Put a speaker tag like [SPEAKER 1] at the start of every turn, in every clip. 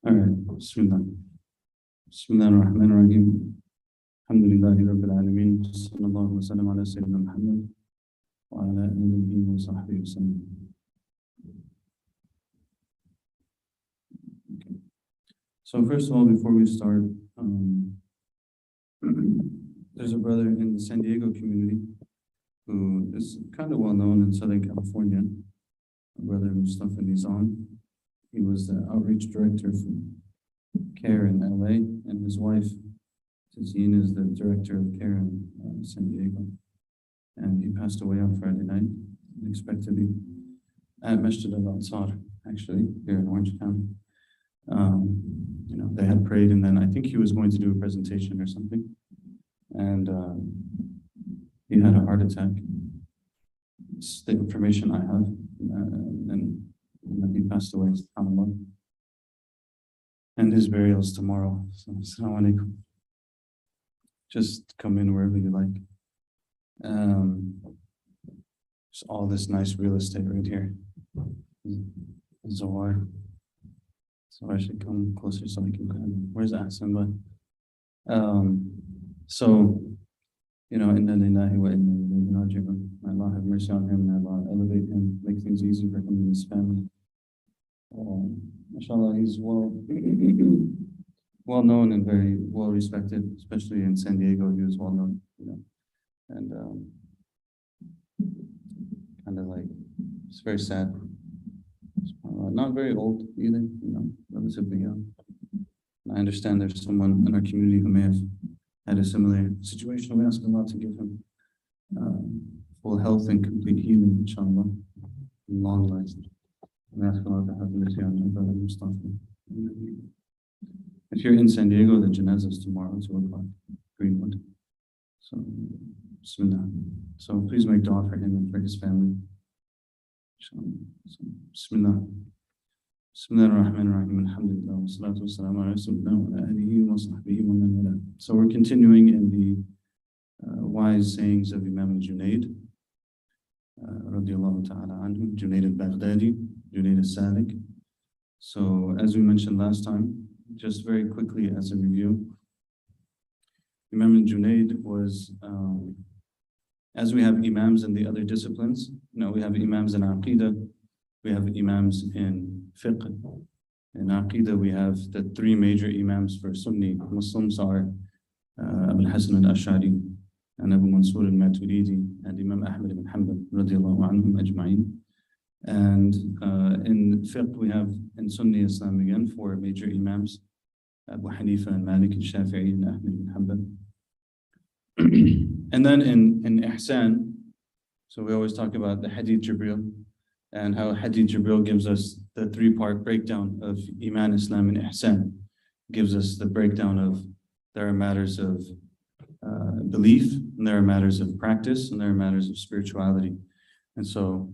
[SPEAKER 1] All right, Bismillah. Bismillah ar-Rahman ar-Rahim. Alhamdulillahi Rabbil Alameen. Sallallahu wa sallam ala Sayyidina Muhammad wa ala alihi wa sahbihi wa sallam. Okay. So first of all, before we start, there's a brother in the San Diego community who is kind of well known in Southern California, Brother Mustafa Nizam. He was the outreach director for CARE in LA, and his wife, Tajid, is the director of CARE in San Diego. And he passed away on Friday night, unexpectedly, at Masjid al-Ansar, actually, here in Orange County. They had prayed, and then I think he was going to do a presentation or something. And he had a heart attack. It's the information I have. And then he passed away, subhanAllah. And his burial is tomorrow. So, assalamu alaikum. Just come in wherever you like. There's all this nice real estate right here. Zohar. So I should come closer so I can grab him. Where's Ahsan? Inna lillahi wa inna ilayhi raji'un. May Allah have mercy on him. May Allah elevate him, make things easy for him and his family. MashaAllah, he's well known and very well respected, especially in San Diego. He was well known, and kind of like, it's very sad. Not very old either, relatively young. And I understand there's someone in our community who may have had a similar situation. We ask Allah to give him full health and complete healing, inshallah, and long life. We ask Allah to have mercy on our brother Mustafa. If you're in San Diego, the janazah is tomorrow, 2 o'clock, Greenwood. So, Bismillah. So please make dua for him and for his family. Bismillah. Bismillah ar-Rahman ar-Rahim. Alhamdulillah. Wa salatu wa salam ala Rasulullah wa ala alihi wa sahbihi wa man wala. So we're continuing in the wise sayings of Imam Junayd, radiallahu ta'ala anhu, Junayd al-Baghdadi, Junayd al-Salik. So as we mentioned last time, just very quickly as a review, Imam Junayd was, as we have imams in the other disciplines, we have imams in Aqidah, we have imams in fiqh. In Aqidah, we have the three major imams for Sunni Muslims are Abu Hasan al-Ash'ari and Abu Mansur al-Maturidi and Imam Ahmad ibn Hanbal radiallahu anhum ajma'in. And in fiqh, we have in Sunni Islam again four major imams, Abu Hanifa and Malik al-Shafi'i and Ahmad ibn Hanbal. And then in ihsan, so we always talk about the Hadith Jibril and how Hadith Jibril gives us the three-part breakdown of Iman, Islam, and Ihsan. Gives us the breakdown of there are matters of belief, and there are matters of practice, and there are matters of spirituality. And so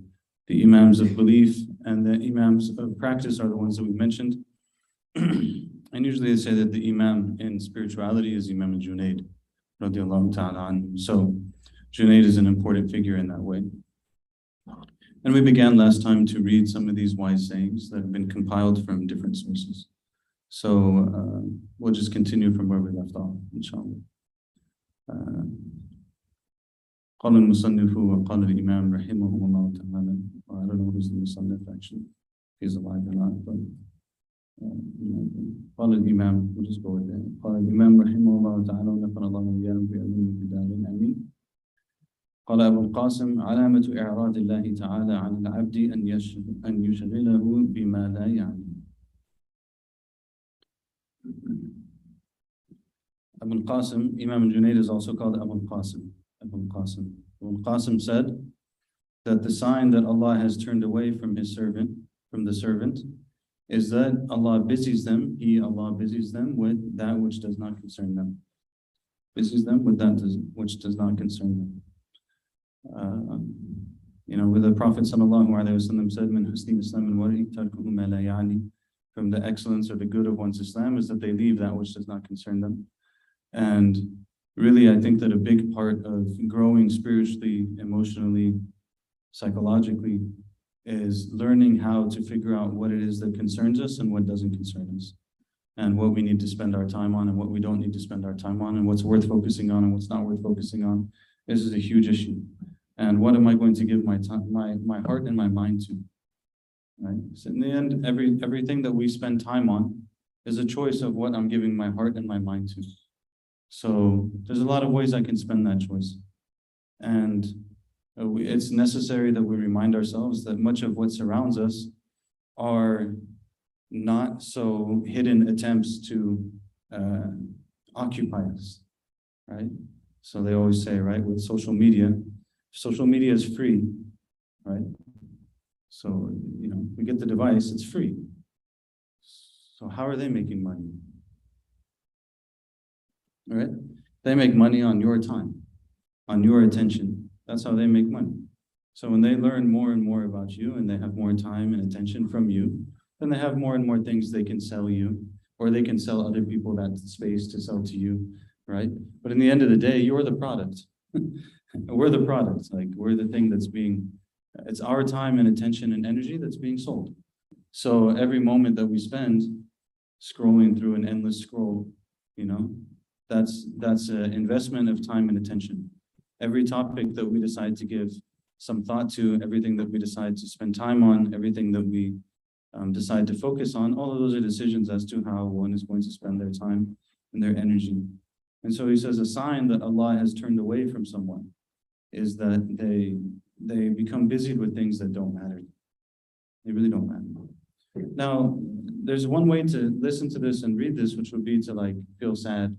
[SPEAKER 1] the Imams of belief and the Imams of practice are the ones that we mentioned. And usually they say that the Imam in spirituality is Imam Junayd, radiallahu ta'ala anhu. So Junayd is an important figure in that way. And we began last time to read some of these wise sayings that have been compiled from different sources. So we'll just continue from where we left off, inshallah. قال المصنف وقال الإمام رحمه الله تعالى. I don't know who's the Musannif actually, if he's alive or not, but قال الإمام, we'll just go with that. قال الإمام رحمه الله تعالى ونفر الله وإياهم بأمين بدار الأمين. قال أبو القاسم علامة إعراض الله تعالى عن العبد أن يشغله بما لا يعني. Abu al-Qasim, Imam Junayd is also called Abu al-Qasim. Abu al-Qasim. Abu al-Qasim said that the sign that Allah has turned away from the servant, is that Allah busies them with that which does not concern them. Busies them with that which does not concern them. Where the Prophet ﷺ said, "Min husni Islam al-wari tarkuhu ma la ya'ni." From the excellence or the good of one's Islam is that they leave that which does not concern them. And really, I think that a big part of growing spiritually, emotionally, psychologically, is learning how to figure out what it is that concerns us and what doesn't concern us. and what we need to spend our time on and what we don't need to spend our time on, and what's worth focusing on and what's not worth focusing on. This is a huge issue. And what am I going to give my time, my heart and my mind to? Right? So in the end, everything that we spend time on is a choice of what I'm giving my heart and my mind to. So there's a lot of ways I can spend that choice. And it's necessary that we remind ourselves that much of what surrounds us are not so hidden attempts to occupy us, right? So they always say, right, with social media is free, right? So, we get the device, it's free. So how are they making money? All right? They make money on your time, on your attention. That's how they make money. So when they learn more and more about you and they have more time and attention from you, then they have more and more things they can sell you, or they can sell other people that space to sell to you, right? But in the end of the day, you're the product. We're the product. Like, we're the thing that's it's our time and attention and energy that's being sold. So every moment that we spend scrolling through an endless scroll, that's an investment of time and attention. Every topic that we decide to give some thought to, everything that we decide to spend time on, everything that we decide to focus on, all of those are decisions as to how one is going to spend their time and their energy. And so he says a sign that Allah has turned away from someone is that they become busied with things that don't matter. They really don't matter. Now, there's one way to listen to this and read this, which would be to feel sad,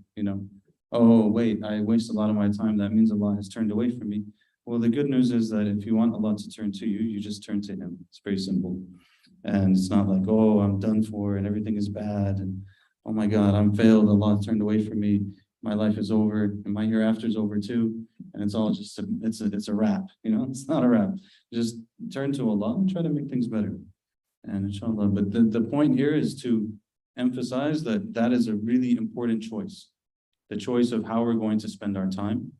[SPEAKER 1] oh, wait, I waste a lot of my time. That means Allah has turned away from me. Well, the good news is that if you want Allah to turn to you, you just turn to Him. It's very simple. And it's not like, oh, I'm done for and everything is bad. And oh my God, I'm failed. Allah turned away from me. My life is over and my hereafter is over too. And it's all just, it's a wrap, it's not a wrap. Just turn to Allah and try to make things better. And inshallah, but the point here is to emphasize that is a really important choice. The choice of how we're going to spend our time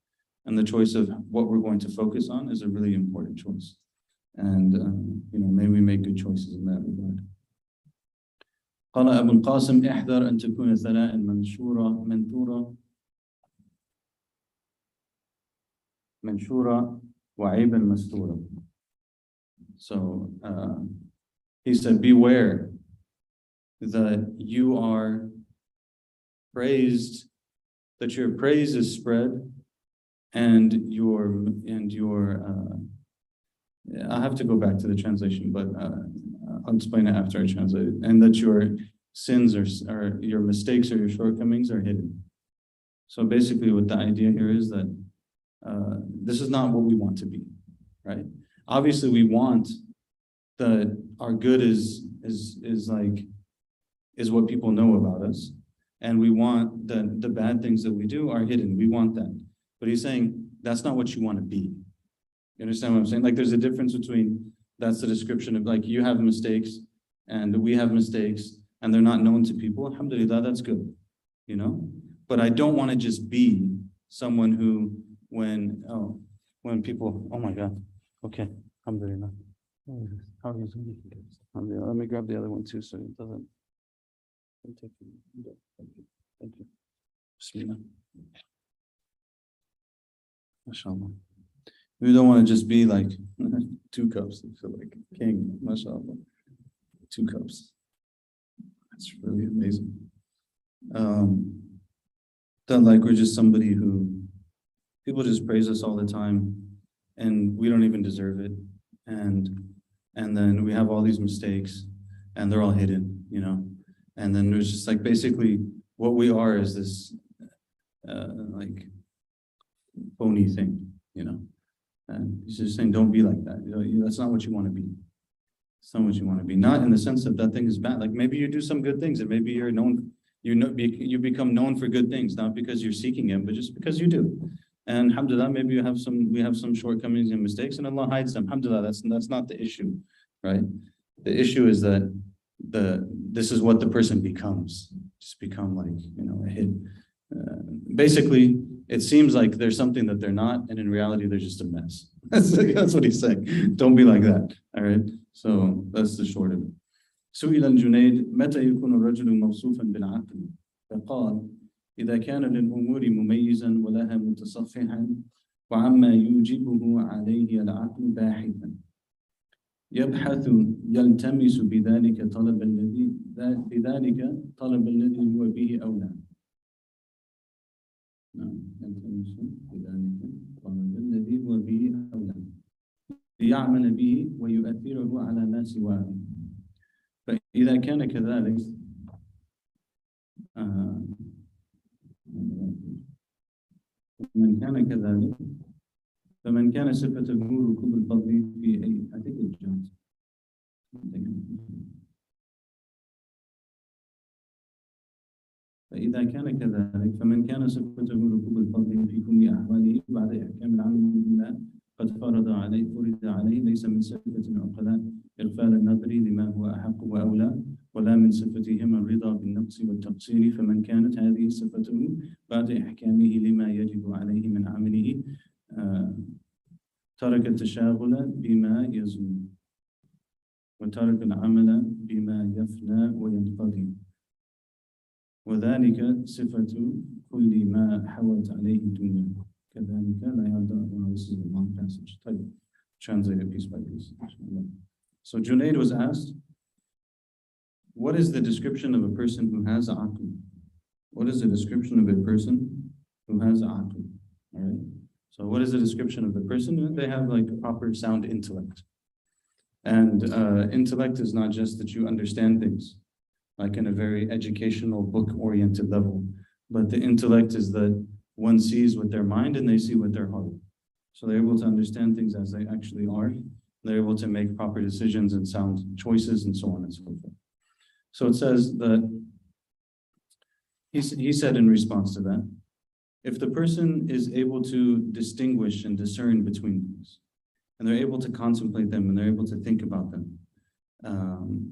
[SPEAKER 1] and the choice of what we're going to focus on is a really important choice. And, may we make good choices in that regard. قال أبو القاسم احذر أن تكون ثناء منشورة وعيبا مستورا. So he said, beware that you are praised, that your praise is spread, and I have to go back to the translation, but I'll explain it after I translate it. And that your sins or your mistakes or your shortcomings are hidden. So basically, what the idea here is that this is not what we want to be, right? Obviously, we want that our good is what people know about us, and we want that the bad things that we do are hidden. We want that, but he's saying that's not what you want to be. You understand what I'm saying? There's a difference between that's the description of you have mistakes and we have mistakes and they're not known to people. Alhamdulillah, that's good, But I don't want to just be someone who, when people, oh my God, okay, alhamdulillah. How are you doing? Alhamdulillah. Let me grab the other one too so it doesn't. Thank you. Bismillah. MashaAllah. We don't want to just be like 2 cups. I feel like a king, mashallah. 2 cups. That's really amazing. That we're just somebody who people just praise us all the time, and we don't even deserve it. And then we have all these mistakes, and they're all hidden, And then there's just basically what we are is this phony thing, And he's just saying, don't be like that. That's not what you want to be. It's not what you want to be. Not in the sense that thing is bad. Maybe you do some good things, and maybe you're known. You become known for good things, not because you're seeking it, but just because you do. And alhamdulillah, maybe we have some shortcomings and mistakes, and Allah hides them. Alhamdulillah, that's not the issue, right? The issue is that this is what the person becomes. Just become a hit. Basically, it seems like there's something that they're not, and in reality, they're just a mess. That's what he's saying. Don't be like that. All right. So that's the short of it. سئل الجنيد متى يكون الرجل موصوفا بالعقل؟ فقال إذا كان للأمور مميزا ولها متصفحا وعما يوجبه عليه العقل باحثا يبحث يلتمس بذلك طلب الذي هو به أولى. نعم، يلتمس بذلك طلب الذي هو به أولى ليعمل به ويؤثره على ما سواه. فإذا كان كذلك فمن كان صفته ركوب الفضل في أي فإذا كان كذلك فمن كان صفته ركوب الفضل في كل أحواله بعد إحكام العمل بالله قد فرض عليه ليس من صفة العقلاء إغفال النظر لما هو أحق وأولى ولا من صفتهم الرضا بالنقص والتقصير. فمن كانت هذه صفته بعد إحكامه لما يجب عليه من عمله ترك التشاغل بما يزول وترك العمل بما يفنى وينقضي وذلك صفة كل ما حوت عليه الدنيا كذلك لا يرضى. This is a long passage. Translate it piece by piece. So Junayd was asked, what is the description of a person who has aql? What is the description of a person who has aql? All right. So what is the description of the person? They have like a proper sound intellect. And intellect is not just that you understand things, like in a very educational, book-oriented level, but the intellect is that one sees with their mind and they see with their heart. So they're able to understand things as they actually are. They're able to make proper decisions and sound choices and so on and so forth. So it says that, he said in response to that, if the person is able to distinguish and discern between things, and they're able to contemplate them, and they're able to think about them,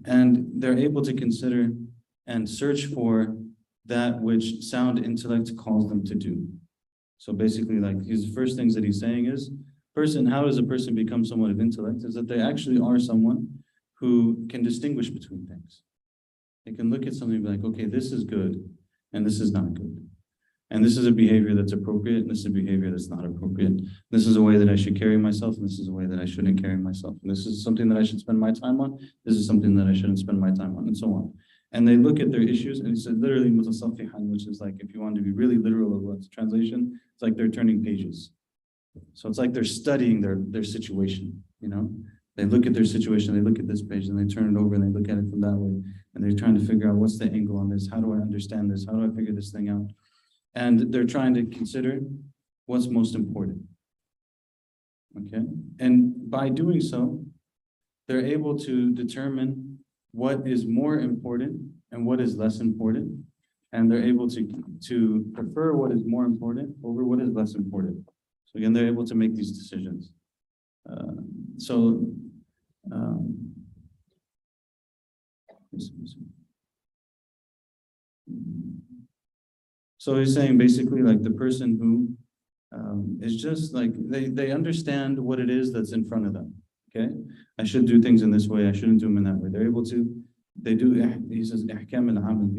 [SPEAKER 1] and they're able to consider and search for that which sound intellect calls them to do. So basically, like his first things that he's saying is, how does a person become someone of intellect? Is that they actually are someone who can distinguish between things. They can look at something and be like, okay, this is good, and this is not good. And this is a behavior that's appropriate, and this is a behavior that's not appropriate. This is a way that I should carry myself, and this is a way that I shouldn't carry myself. And this is something that I should spend my time on, this is something that I shouldn't spend my time on, and so on. And they look at their issues, and he said literally mutasaffihan, which is like, if you want to be really literal of what's translation, it's like they're turning pages. So it's like they're studying their situation, you know? They look at their situation, they look at this page, and they turn it over, and they look at it from that way, and they're trying to figure out what's the angle on this, how do I understand this, how do I figure this thing out? And they're trying to consider what's most important, okay? And by doing so, they're able to determine what is more important and what is less important, and they're able to prefer what is more important over what is less important. So again, they're able to make these decisions. So he's saying basically like the person who is just like, they understand what it is that's in front of them, okay? I should do things in this way, I shouldn't do them in that way. They're able to, he says, إحكام العمل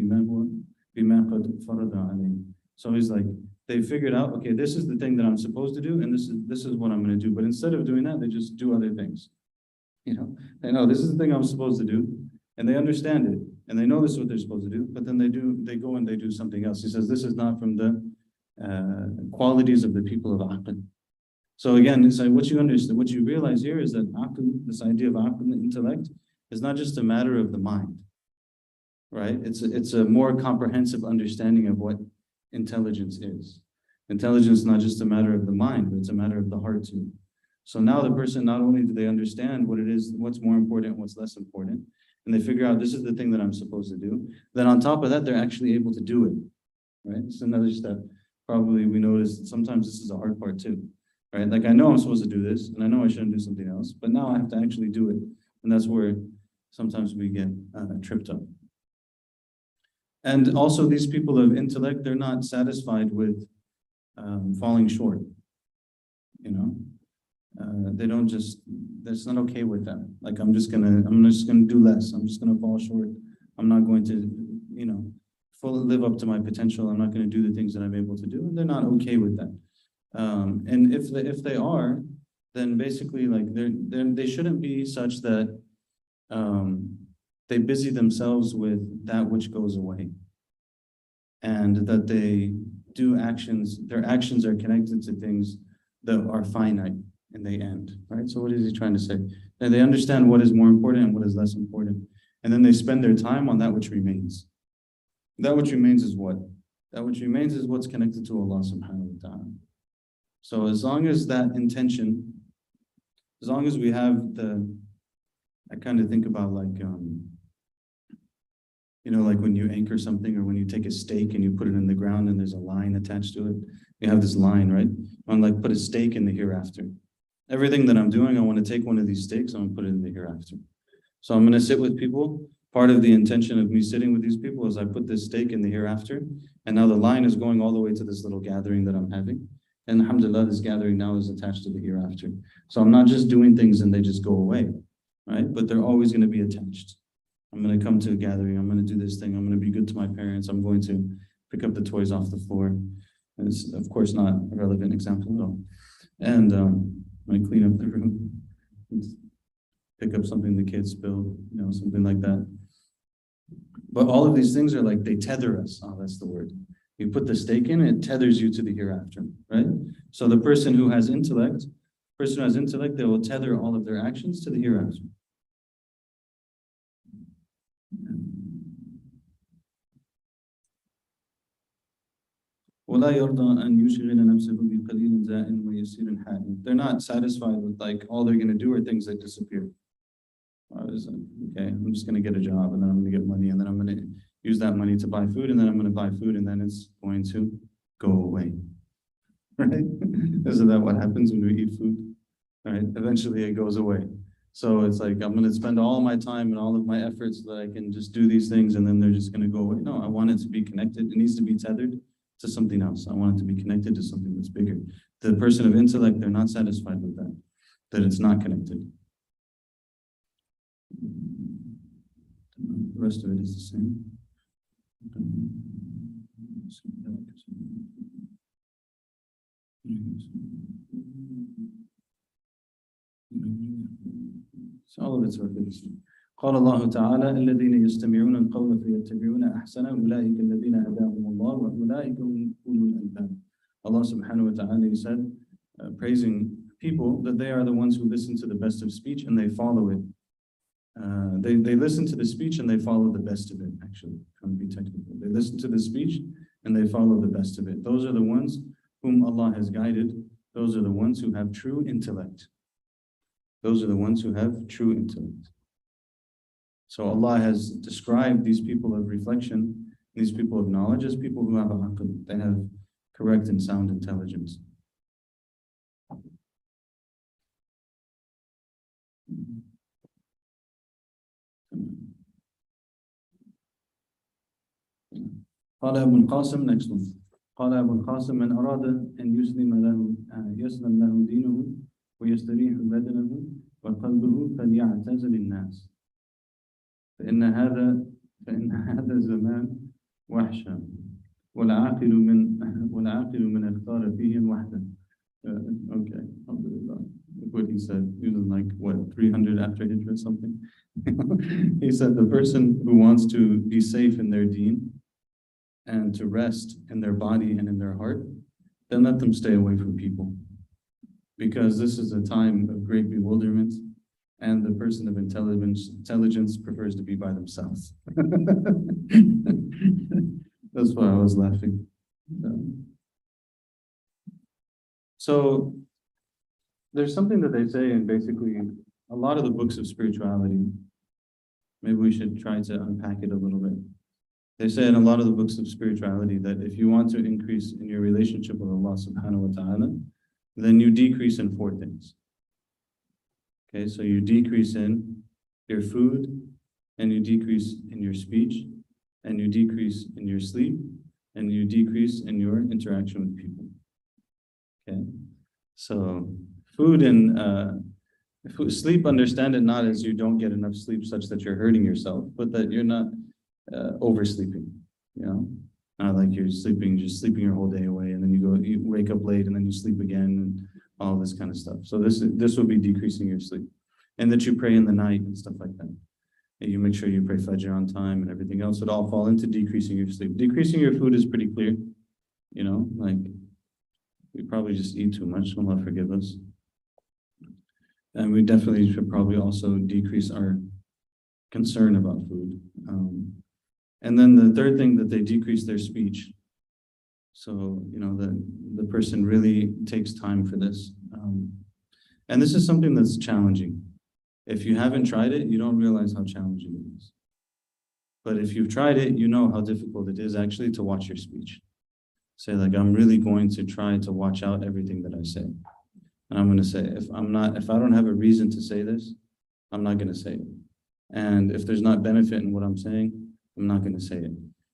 [SPEAKER 1] بما قد فرض عليه. So he's like, they figured out, okay, this is the thing that I'm supposed to do, and this is what I'm going to do. But instead of doing that, they just do other things. You know, they know this is the thing I'm supposed to do, and they understand it, and they know this is what they're supposed to do, but then they go and they do something else. He says this is not from the qualities of the people of aql. So again, it's like what you understand, what you realize here is that aql, this idea of aql, intellect, is not just a matter of the mind, right? It's a more comprehensive understanding of what intelligence is. Intelligence is not just a matter of the mind, but it's a matter of the heart too. So now the person, not only do they understand what it is, what's more important, what's less important, and they figure out this is the thing that I'm supposed to do, then on top of that, they're actually able to do it, right? It's another step. Probably we notice sometimes this is a hard part too, right? Like I know I'm supposed to do this, and I know I shouldn't do something else, but now I have to actually do it. And that's where sometimes we get tripped up. And also these people of intellect, they're not satisfied with falling short, you know? they don't just, that's not okay with them. Like, I'm just gonna do less. I'm just gonna fall short. I'm not going to, fully live up to my potential. I'm not gonna do the things that I'm able to do. And they're not okay with that. And if they are, then basically, like, they shouldn't be such that they busy themselves with that which goes away, and that they do actions, their actions are connected to things that are finite and they end, right? So what is he trying to say? That they understand what is more important and what is less important, and then they spend their time on that which remains. That which remains is what? That which remains is what's connected to Allah subhanahu wa ta'ala. So as long as that intention, as long as we have I kind of think about like, like when you anchor something, or when you take a stake and you put it in the ground and there's a line attached to it, you have this line, right? I'm like, put a stake in the hereafter. Everything that I'm doing, I want to take one of these stakes, I'm going to put it in the hereafter. So I'm going to sit with people. Part of the intention of me sitting with these people is I put this stake in the hereafter, and now the line is going all the way to this little gathering that I'm having. And alhamdulillah, this gathering now is attached to the hereafter. So I'm not just doing things and they just go away, right? But they're always going to be attached. I'm going to come to a gathering. I'm going to do this thing. I'm going to be good to my parents. I'm going to pick up the toys off the floor. And it's, of course, not a relevant example at all. And I'm going to clean up the room, pick up something the kids spilled, something like that. But all of these things are like, they tether us. Oh, that's the word. You put the stake in, it tethers you to the hereafter, right? So the person who has intellect, they will tether all of their actions to the hereafter. They're not satisfied with like all they're going to do are things that disappear. I was like, okay, I'm just going to get a job, and then I'm going to get money, and then I'm going to use that money to buy food, and then I'm going to buy food, and then it's going to go away. Right? Isn't that what happens when we eat food? Right? Eventually it goes away. So it's like, I'm going to spend all my time and all of my efforts so that I can just do these things, and then they're just going to go away. No, I want it to be connected. It needs to be tethered to something else. I want it to be connected to something that's bigger. The person of intellect, they're not satisfied with that it's not connected. The rest of it is the same. So all of it's repetition. قال الله تعالى الذين يستمعون القول فيتبعون أحسنه أولئك الذين هداهم الله وأولئك هم أولو الألباب. Allah subhanahu wa ta'ala, he said, praising people, that they are the ones who listen to the best of speech and they follow it. They listen to the speech and they follow the best of it, actually, trying to be technical. They listen to the speech and they follow the best of it. Those are the ones whom Allah has guided. Those are the ones who have true intellect. Those are the ones who have true intellect. So Allah has described these people of reflection, these people of knowledge, as people who have a aql. They have correct and sound intelligence. قال أبو القاسم, next one. قال أبو القاسم من أراد أن يسلم له دينه ويستريح بدنه وقلبه فليعتزل الناس فإن هذا الزمان وحشة والعاقل من اختار فيه وحده. Okay, alhamdulillah. What he said, he was like, 300 after Hijrah or something? He said the person who wants to be safe in their deen and to rest in their body and in their heart, then let them stay away from people. Because this is a time of great bewilderment, and the person of intelligence prefers to be by themselves. That's why I was laughing. So there's something that they say in basically a lot of the books of spirituality. Maybe we should try to unpack it a little bit. They say in a lot of the books of spirituality that if you want to increase in your relationship with Allah subhanahu wa ta'ala, then you decrease in 4 things. Okay, so you decrease in your food, and you decrease in your speech, and you decrease in your sleep, and you decrease in your interaction with people. Okay, so Food and sleep, understand it not as you don't get enough sleep such that you're hurting yourself, but that you're not oversleeping, you know? Not like you're sleeping, just sleeping your whole day away, and then you wake up late, and then you sleep again, and all this kind of stuff. So this will be decreasing your sleep, and that you pray in the night and stuff like that. And you make sure you pray Fajr on time and everything else. It all fall into decreasing your sleep. Decreasing your food is pretty clear, you know, like we probably just eat too much. Allah forgive us. And we definitely should probably also decrease our concern about food. And then the third thing, that they decrease their speech. So, you know, the person really takes time for this. And this is something that's challenging. If you haven't tried it, you don't realize how challenging it is. But if you've tried it, you know how difficult it is actually to watch your speech. Say like, I'm really going to try to watch out everything that I say. And I'm going to say, if I don't have a reason to say this, I'm not going to say it. And if there's not benefit in what I'm saying, I'm not going to say it.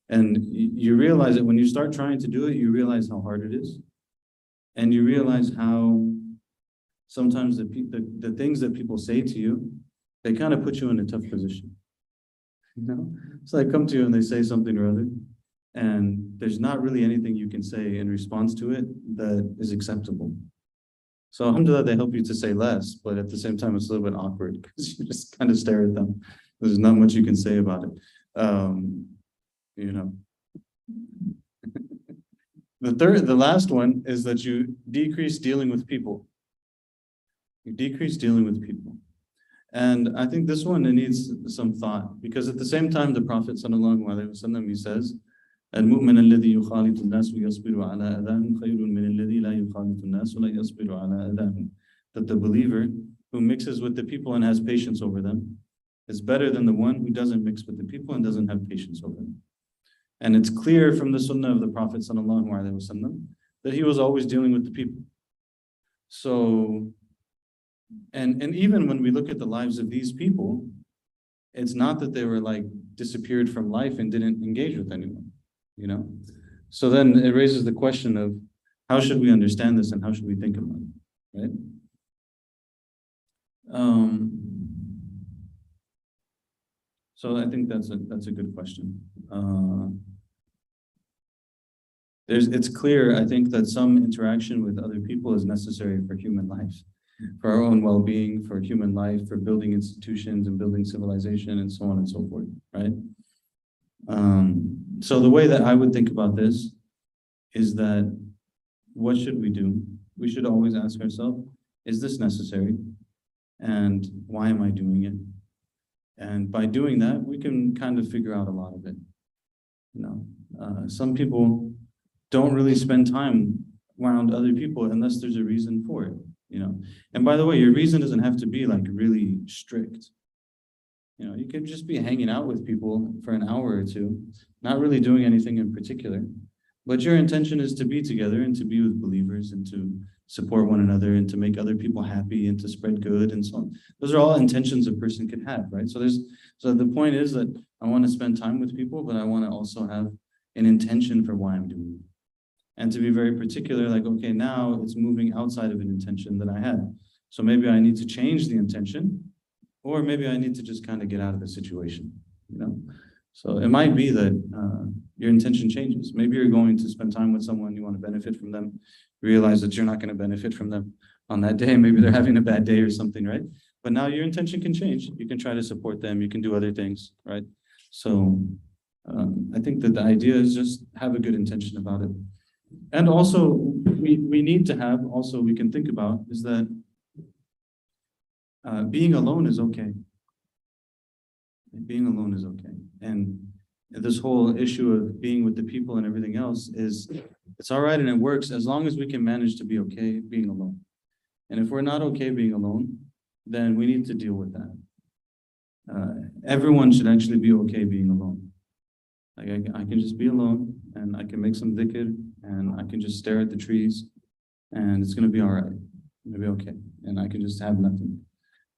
[SPEAKER 1] And you realize that when you start trying to do it, you realize how hard it is. And you realize how sometimes the things that people say to you, they kind of put you in a tough position. You know, so they come to you and they say something or other, and there's not really anything you can say in response to it that is acceptable. So alhamdulillah, they help you to say less, but at the same time, it's a little bit awkward because you just kind of stare at them. There's not much you can say about it. You know. The last one is that you decrease dealing with people. You decrease dealing with people. And I think this one, it needs some thought, because at the same time, the Prophet ﷺ, he says, المؤمن الذي يخالط الناس ويصبر على أذاهم خير من الذي لا يخالط الناس ولا يصبر على أذاهم. That the believer who mixes with the people and has patience over them is better than the one who doesn't mix with the people and doesn't have patience over them. And it's clear from the sunnah of the Prophet ﷺ that he was always dealing with the people. So, and even when we look at the lives of these people, it's not that they were like disappeared from life and didn't engage with anyone, you know? So then it raises the question of how should we understand this and how should we think about it, right? So I think that's a good question. It's clear, I think, that some interaction with other people is necessary for human life, for our own well-being, for human life, for building institutions and building civilization and so on and so forth, right? So the way that I would think about this is that what should we do? We should always ask ourselves, is this necessary? And why am I doing it? And by doing that, we can kind of figure out a lot of it. You know, some people don't really spend time around other people unless there's a reason for it, you know. And by the way, your reason doesn't have to be like really strict. You know, you could just be hanging out with people for an hour or two, not really doing anything in particular, but your intention is to be together and to be with believers and to support one another and to make other people happy and to spread good and so on. Those are all intentions a person could have, right? So the point is that I want to spend time with people, but I want to also have an intention for why I'm doing it. And to be very particular, like, okay, now it's moving outside of an intention that I had. So maybe I need to change the intention, or maybe I need to just kind of get out of the situation, you know? So it might be that your intention changes. Maybe you're going to spend time with someone, you want to benefit from them, realize that you're not going to benefit from them on that day. Maybe they're having a bad day or something, right? But now your intention can change. You can try to support them. You can do other things, right? So I think that the idea is just have a good intention about it. And also, we need to have, also we can think about, is that being alone is okay. Being alone is okay. And this whole issue of being with the people and everything else it's all right and it works as long as we can manage to be okay being alone. And if we're not okay being alone, then we need to deal with that. Everyone should actually be okay being alone. Like I can just be alone and I can make some dhikr and I can just stare at the trees and it's going to be all right. It's going to be okay. And I can just have nothing.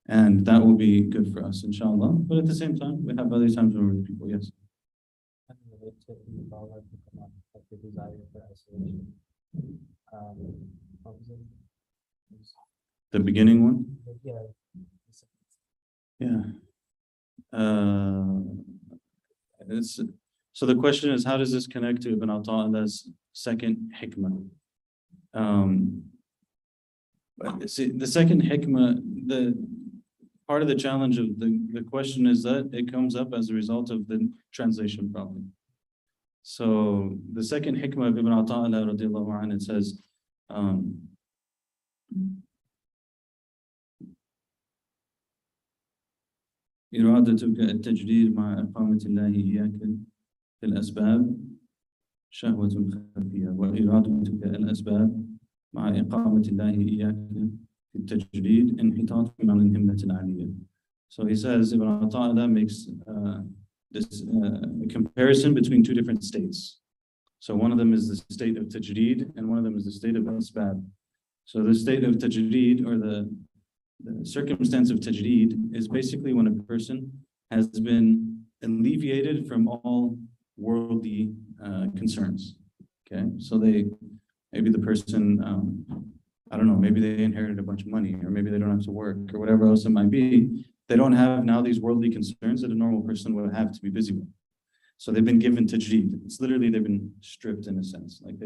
[SPEAKER 1] And that will be good for us, inshallah. But at the same time, we have other times when we're with people, yes.
[SPEAKER 2] The desire for isolation.
[SPEAKER 1] The beginning one?
[SPEAKER 2] Yeah.
[SPEAKER 1] Yeah. So the question is, how does this connect to Ibn Ata'illah's second hikmah? See, the second hikmah, the part of the challenge of the question is that it comes up as a result of the translation problem. So the second hikmah of Ibn Ata'illah radiallahu anhu, it says, إرادتك التجريد مع إقامة الله إياك في الأسباب شهوة خفية وإرادتك الأسباب مع إقامة الله إياك في التجريد انحطاط عن الهمة العالية. So he says, Ibn Ata'illah makes this comparison between two different states. So one of them is the state of tajreed and one of them is the state of asbab. So the state of tajreed, or the circumstance of tajreed, is basically when a person has been alleviated from all worldly concerns. Okay, so maybe the person, I don't know, maybe they inherited a bunch of money, or maybe they don't have to work, or whatever else it might be. They don't have now these worldly concerns that a normal person would have to be busy with. So they've been given tajreed. It's literally, they've been stripped in a sense, like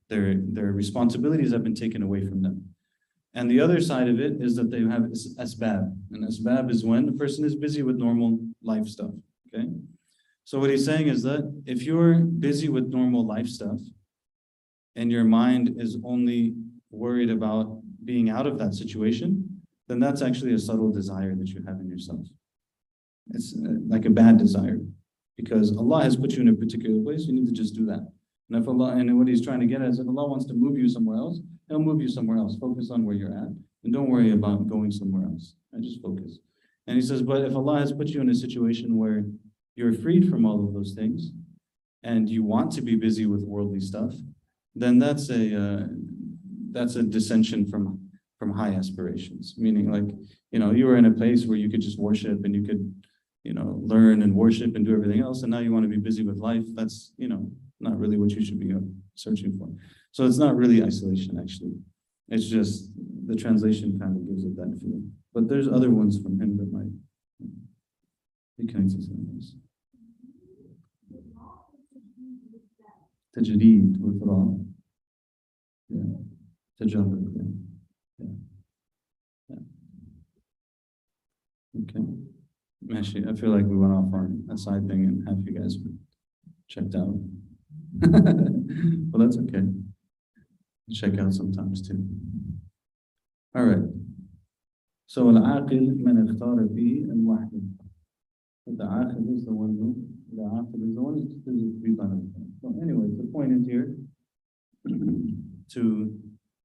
[SPEAKER 1] their responsibilities have been taken away from them. And the other side of it is that they have asbab. And asbab is when the person is busy with normal life stuff, okay? So what he's saying is that if you're busy with normal life stuff and your mind is only worried about being out of that situation, then that's actually a subtle desire that you have in yourself. It's like a bad desire, because Allah has put you in a particular place, you need to just do that. And if Allah, and what he's trying to get at is, if Allah wants to move you somewhere else, He'll move you somewhere else. Focus on where you're at, and don't worry about going somewhere else. And just focus. And he says, but if Allah has put you in a situation where you're freed from all of those things, and you want to be busy with worldly stuff, then that's a dissension from high aspirations. Meaning, like, you were in a place where you could just worship and you could, learn and worship and do everything else, and now you want to be busy with life. That's, not really what you should be searching for. So it's not really isolation, actually. It's just the translation kind of gives it that feeling. But there's other ones from him that might be connected to this. Tajreed, withdrawal. Yeah. Tajarrud, yeah. Okay. Actually, I feel like we went off on a side thing and half you guys were checked out. Well, that's okay. Check out sometimes too. All right. So al-aqil man ikhtara fi al-wahid. The aqil is the one who, who's free by himself. So anyway, the point is here to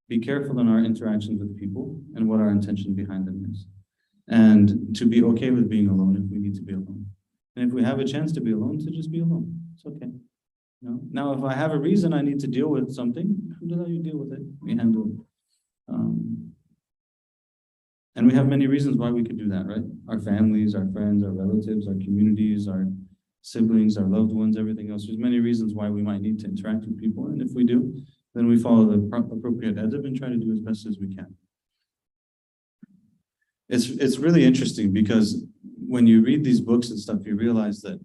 [SPEAKER 1] be careful in our interactions with people and what our intention behind them is. And to be okay with being alone if we need to be alone. And if we have a chance to be alone, to just be alone. It's okay. Now, if I have a reason I need to deal with something, alhamdulillah, you deal with it. We handle it. And we have many reasons why we could do that, right? Our families, our friends, our relatives, our communities, our siblings, our loved ones, everything else. There's many reasons why we might need to interact with people. And if we do, then we follow the appropriate adab and try to do as best as we can. It's really interesting because when you read these books and stuff, you realize that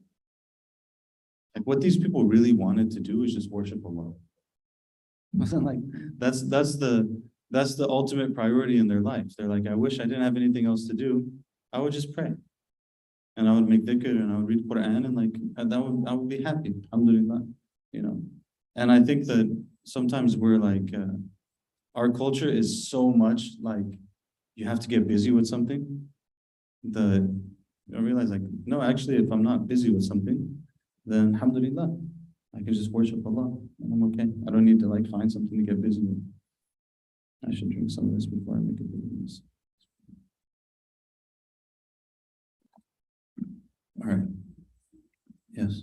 [SPEAKER 1] like what these people really wanted to do is just worship Allah. Like that's the ultimate priority in their life. They're like, I wish I didn't have anything else to do. I would just pray, and I would make dhikr, and I would read Quran, and I would be happy. Alhamdulillah, And I think that sometimes we're like, our culture is so much like you have to get busy with something. I realize like, no, actually, if I'm not busy with something, then alhamdulillah, I can just worship Allah and I'm okay. I don't need to like find something to get busy with. I should drink some of this before I make a big mess. All right. Yes.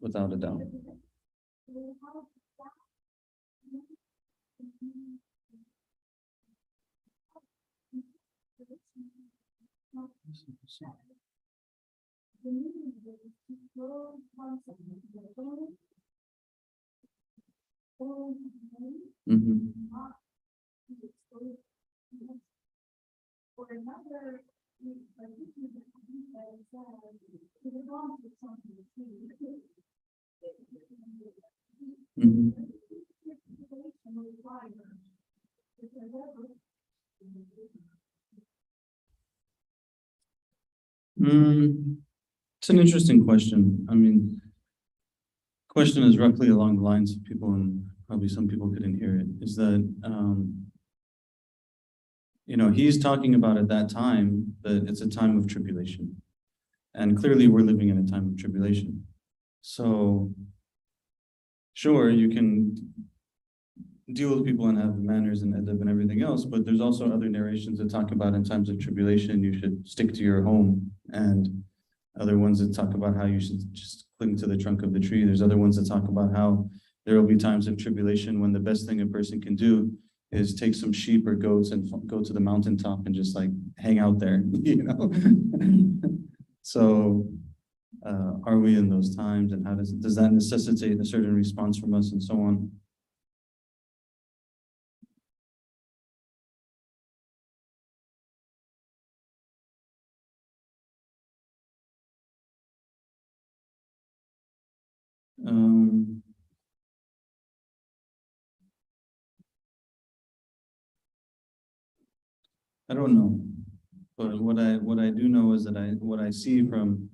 [SPEAKER 1] Without a doubt. Mhm. Mhm. Mm, it's an interesting question. I mean, question is roughly along the lines of people, and probably some people couldn't hear it, is that he's talking about at that time that it's a time of tribulation. And clearly we're living in a time of tribulation. So sure, you can deal with people and have manners and adab and everything else, but there's also other narrations that talk about in times of tribulation, you should stick to your home, and other ones that talk about how you should just cling to the trunk of the tree. There's other ones that talk about how there will be times of tribulation when the best thing a person can do is take some sheep or goats and go to the mountaintop and just like hang out there, So are we in those times, and how does that necessitate a certain response from us, and so on? Um, I don't know, but what I do know is that what I see from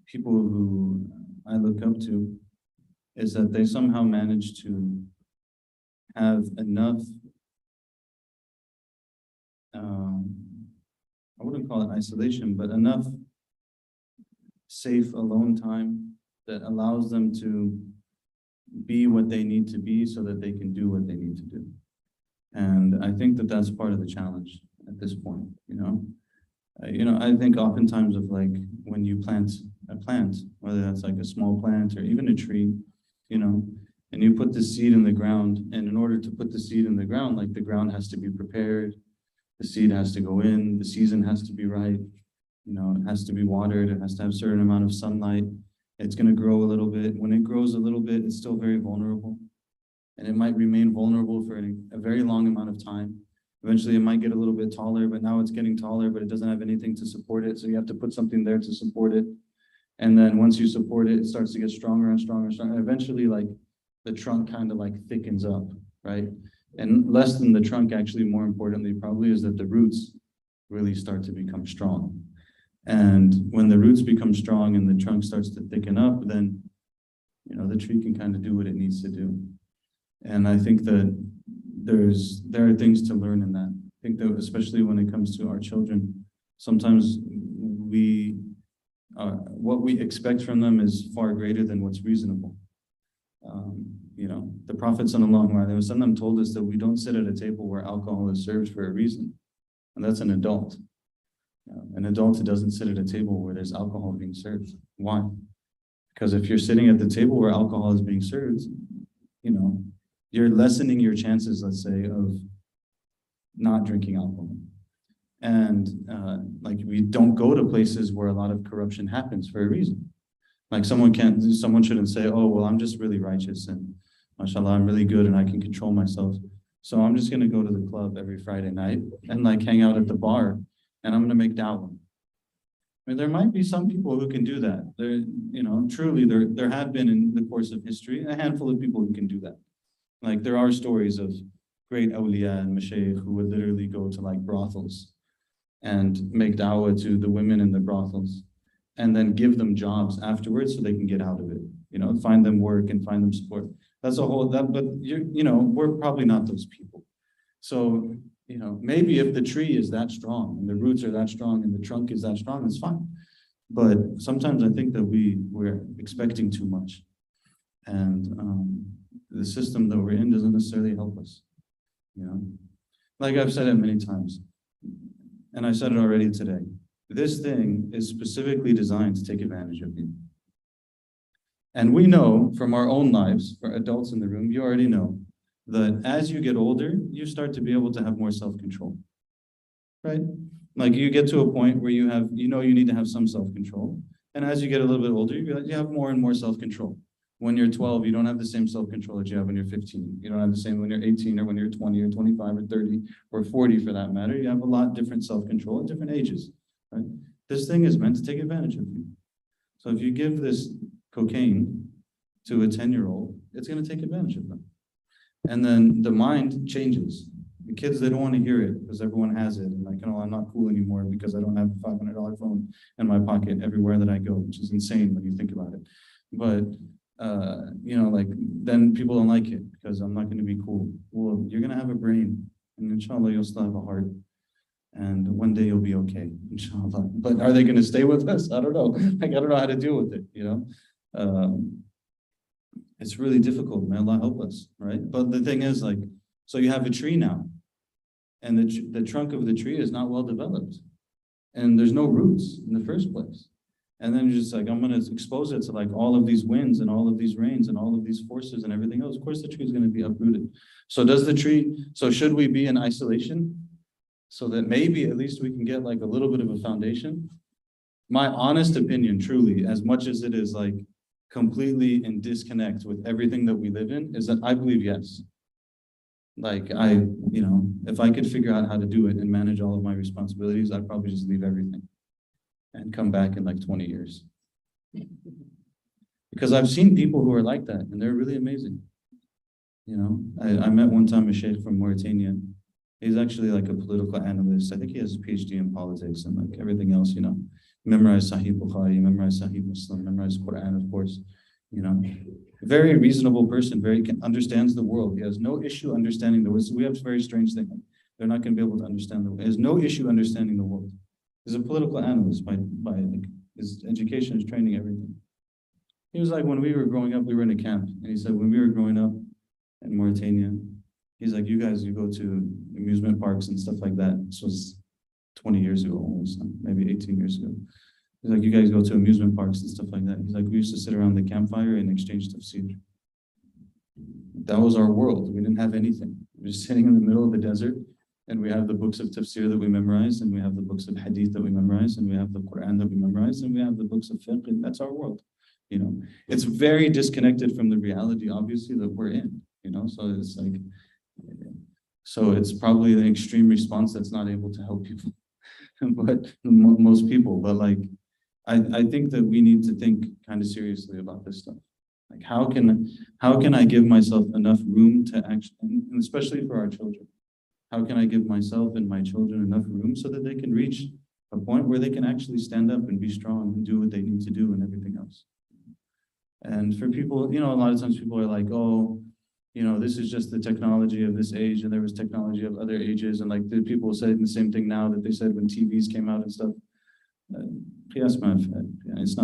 [SPEAKER 1] people who I look up to is that they somehow manage to have enough, um, I wouldn't call it isolation, but enough safe alone time that allows them to be what they need to be so that they can do what they need to do. And I think that that's part of the challenge at this point. I think oftentimes of like when you plant a plant, whether that's like a small plant or even a tree, you know, and you put the seed in the ground, and in order to put the seed in the ground, like the ground has to be prepared, the seed has to go in, the season has to be right, it has to be watered, it has to have a certain amount of sunlight. It's going to grow a little bit. When it grows a little bit, it's still very vulnerable, and it might remain vulnerable for a very long amount of time. Eventually, it might get a little bit taller, but now it's getting taller, but it doesn't have anything to support it. So you have to put something there to support it. And then once you support it, it starts to get stronger and stronger and stronger. And eventually, like the trunk kind of like thickens up, right? And less than the trunk, actually, more importantly, probably is that the roots really start to become strong. And when the roots become strong and the trunk starts to thicken up, then the tree can kind of do what it needs to do. And I think that there are things to learn in that. I think that especially when it comes to our children, sometimes what we expect from them is far greater than what's reasonable. The Prophet ﷺ told us that we don't sit at a table where alcohol is served for a reason, and that's an adult. An adult who doesn't sit at a table where there's alcohol being served. Why? Because if you're sitting at the table where alcohol is being served, you're lessening your chances, let's say, of not drinking alcohol. And like we don't go to places where a lot of corruption happens for a reason. Like someone shouldn't say, oh, well, I'm just really righteous and mashallah, I'm really good and I can control myself. So I'm just gonna go to the club every Friday night and like hang out at the bar and I'm gonna make dawah. I mean, there might be some people who can do that. Truly there have been in the course of history a handful of people who can do that. Like there are stories of great awliya and mashaykh who would literally go to like brothels and make da'wah to the women in the brothels and then give them jobs afterwards so they can get out of it, find them work and find them support. That's a whole, but we're probably not those people. So, maybe if the tree is that strong and the roots are that strong and the trunk is that strong, it's fine. But sometimes I think that we're expecting too much. And the system that we're in doesn't necessarily help us. Like I've said it many times, and I said it already today, this thing is specifically designed to take advantage of you. And we know from our own lives, for adults in the room, you already know that as you get older, you start to be able to have more self-control. right? Like you get to a point where you have, you need to have some self-control. And as you get a little bit older, you have more and more self-control. When you're 12, you don't have the same self-control that you have when you're 15. You don't have the same when you're 18 or when you're 20 or 25 or 30 or 40 for that matter. You have a lot different self-control at different ages, right? This thing is meant to take advantage of you. So if you give this cocaine to a 10-year-old, it's going to take advantage of them. And then the mind changes. The kids, they don't want to hear it because everyone has it. And like, I'm not cool anymore because I don't have a $500 phone in my pocket everywhere that I go, which is insane when you think about it. But, like then people don't like it because I'm not going to be cool. Well, you're going to have a brain and inshallah, you'll still have a heart. And one day you'll be okay, inshallah. But are they going to stay with us? I don't know. Like, I don't know how to deal with it, It's really difficult. May Allah help us, right? But the thing is, like, so you have a tree now, and the trunk of the tree is not well developed, and there's no roots in the first place. And then you're just like, I'm going to expose it to like all of these winds and all of these rains and all of these forces and everything else. Of course, the tree is going to be uprooted. So should we be in isolation so that maybe at least we can get like a little bit of a foundation? My honest opinion, truly, as much as it is like completely in disconnect with everything that we live in, is that I believe yes. Like if I could figure out how to do it and manage all of my responsibilities, I'd probably just leave everything and come back in like 20 years. Because I've seen people who are like that and they're really amazing. I met one time a sheikh from Mauritania. He's actually like a political analyst. I think he has a PhD in politics and like everything else, Memorized Sahih Bukhari, memorized Sahih Muslim, memorized Quran, of course, Very reasonable person, understands the world. He has no issue understanding the world. So we have a very strange thing. They're not going to be able to understand the world. He has no issue understanding the world. He's a political analyst by like his education, his training, everything. He was like, when we were growing up, we were in a camp. And he said, when we were growing up in Mauritania, he's like, you go to amusement parks and stuff like that. This was 20 years ago, almost, maybe 18 years ago. He's like, you guys go to amusement parks and stuff like that. He's like, we used to sit around the campfire and exchange tafsir. That was our world. We didn't have anything. We were just sitting in the middle of the desert, and we have the books of tafsir that we memorized, and we have the books of hadith that we memorized, and we have the Quran that we memorized, and we have the books of fiqh, and that's our world. It's very disconnected from the reality, obviously, that we're in, so it's like, so it's probably an extreme response that's not able to help people, but most people, but like, I think that we need to think kind of seriously about this stuff. Like, how can I give myself enough room to actually, and especially for our children, how can I give myself and my children enough room so that they can reach a point where they can actually stand up and be strong and do what they need to do and everything else? And for people, a lot of times people are like, oh, this is just the technology of this age, and there was technology of other ages, and like the people saying the same thing now that they said when TVs came out and stuff. It's not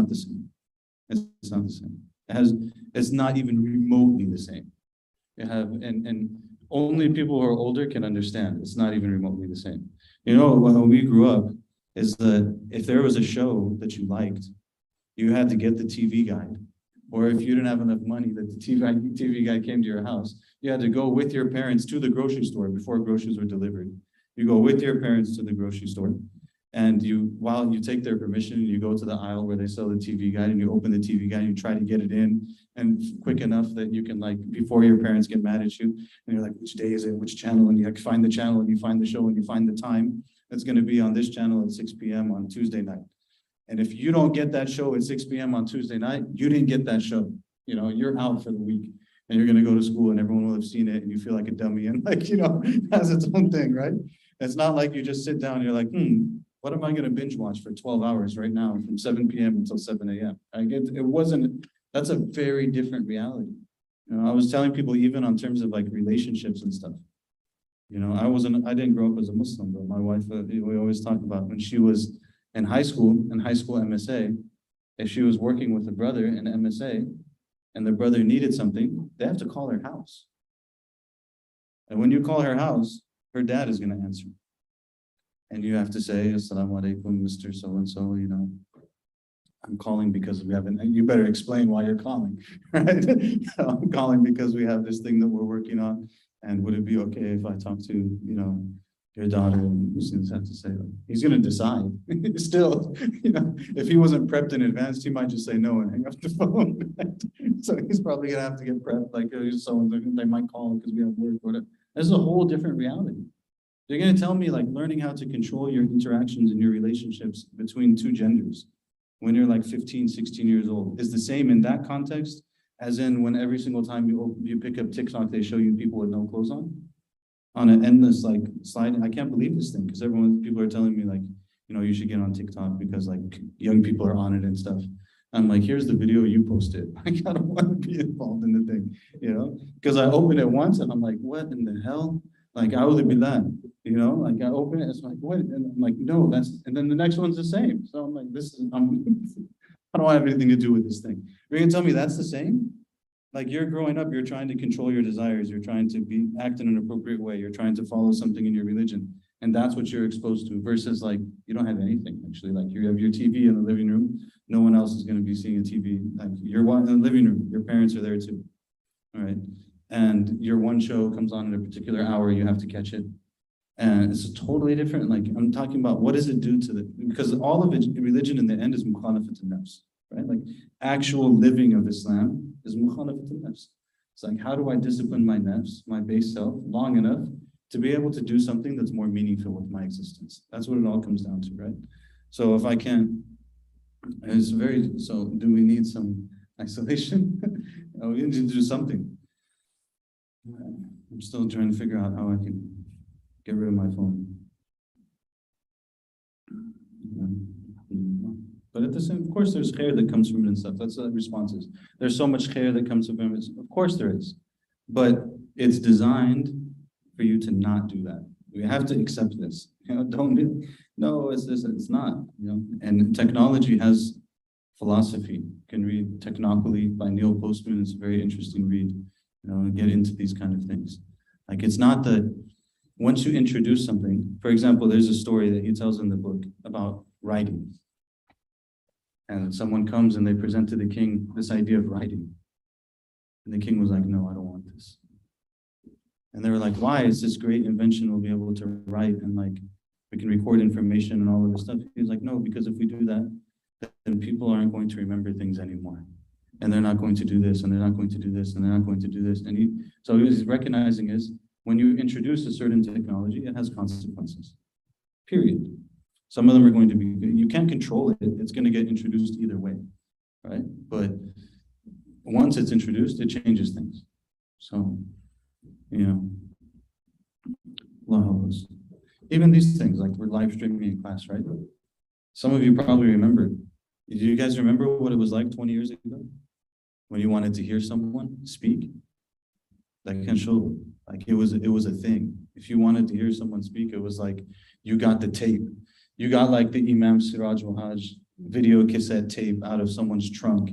[SPEAKER 1] the same. It's not the same. It's not even remotely the same. And only people who are older can understand. It's not even remotely the same. When we grew up, is that if there was a show that you liked, you had to get the TV guide. Or if you didn't have enough money that the TV guy came to your house, you had to go with your parents to the grocery store before groceries were delivered. You go with your parents to the grocery store, and while you take their permission, you go to the aisle where they sell the TV guide, and you open the TV guide, and you try to get it in, and quick enough that you can, like, before your parents get mad at you, and you're like, which day is it, which channel, and you find the channel, and you find the show, and you find the time. It's going to be on this channel at 6 p.m. on Tuesday night. And if you don't get that show at 6 p.m. on Tuesday night, you didn't get that show. You're out for the week, and you're going to go to school and everyone will have seen it and you feel like a dummy and has its own thing, right? It's not like you just sit down and you're like, what am I going to binge watch for 12 hours right now from 7 p.m. until 7 a.m.? That's a very different reality. I was telling people even on terms of like relationships and stuff. I didn't grow up as a Muslim, but my wife, we always talk about when she was in high school MSA, if she was working with a brother in MSA and the brother needed something, they have to call her house. And when you call her house, her dad is going to answer. And you have to say, Assalamu alaikum, Mr. So-and-so, I'm calling because we haven't, you better explain why you're calling, right? I'm calling because we have this thing that we're working on. And would it be okay if I talk to, your daughter and Muslims have to say, like, he's going to decide. Still, if he wasn't prepped in advance, he might just say no and hang up the phone. So he's probably going to have to get prepped. Like, they might call because we have work or whatever. This is a whole different reality. They're going to tell me, like, learning how to control your interactions and your relationships between two genders when you're like 15, 16 years old is the same in that context as in when every single time you pick up TikTok, they show you people with no clothes on an endless like slide. I can't believe this thing because people are telling me like, you should get on TikTok because like young people are on it and stuff. I'm like, here's the video you posted. Like, I don't want to be involved in the thing, because I open it once and I'm like, what in the hell? Like, I would be that, like I open it, it's like, what? And I'm like, no, and then the next one's the same. So I'm like, I don't have anything to do with this thing. You're gonna tell me that's the same? Like, you're growing up, you're trying to control your desires, you're trying to act in an appropriate way, you're trying to follow something in your religion, and that's what you're exposed to, versus like, you don't have anything, actually. Like, you have your TV in the living room, no one else is gonna be seeing a TV. Like, you're in the living room, your parents are there too, all right? And your one show comes on at a particular hour, you have to catch it. And it's totally different. Like, I'm talking about what does it do to because all of it, religion in the end is mukhalafat al-nafs, right? Like, actual living of Islam is mukhalafat al-nafs. It's like, how do I discipline my nafs, my base self, long enough to be able to do something that's more meaningful with my existence? That's what it all comes down to, right? So if I can't, so do we need some isolation? We need to do something. I'm still trying to figure out how I can get rid of my phone. But at the same, of course, there's khair that comes from it and stuff. That's the responses. There's so much khair that comes from it. Of course there is. But it's designed for you to not do that. We have to accept this. Don't do, no, it's this, it's not. And technology has philosophy. You can read Technocracy by Neil Postman. It's a very interesting read. Get into these kind of things. Like, it's not that once you introduce something, for example, there's a story that he tells in the book about writing. And someone comes and they present to the king this idea of writing. And the king was like, no, I don't want this. And they were like, why? It's this great invention, we'll be able to write and like, we can record information and all of this stuff. He was like, no, because if we do that, then people aren't going to remember things anymore. And they're not going to do this, and they're not going to do this, and they're not going to do this. And so he's recognizing is when you introduce a certain technology, it has consequences, period. Some of them are going to be good. You can't control it. It's going to get introduced either way, right? But once it's introduced, it changes things. So, Allah help us. Even these things, like we're live streaming in class, right? Some of you probably remember. Do you guys remember what it was like 20 years ago? When you wanted to hear someone speak? Like, it was a thing. If you wanted to hear someone speak, it was like you got the tape. You got like the Imam Siraj Wahaj video cassette tape out of someone's trunk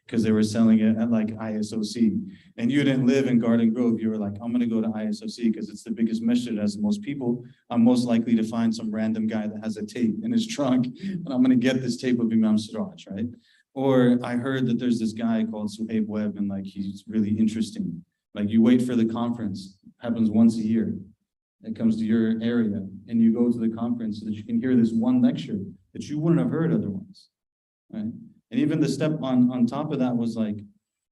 [SPEAKER 1] because they were selling it at like ISOC. And you didn't live in Garden Grove. You were like, I'm going to go to ISOC because it's the biggest masjid, has the most people. I'm most likely to find some random guy that has a tape in his trunk, and I'm going to get this tape of Imam Siraj, right? Or I heard that there's this guy called Suhaib Webb, and like he's really interesting. Like, you wait for the conference, happens once a year. It comes to your area, and you go to the conference so that you can hear this one lecture that you wouldn't have heard otherwise, right? And even the step on top of that was like,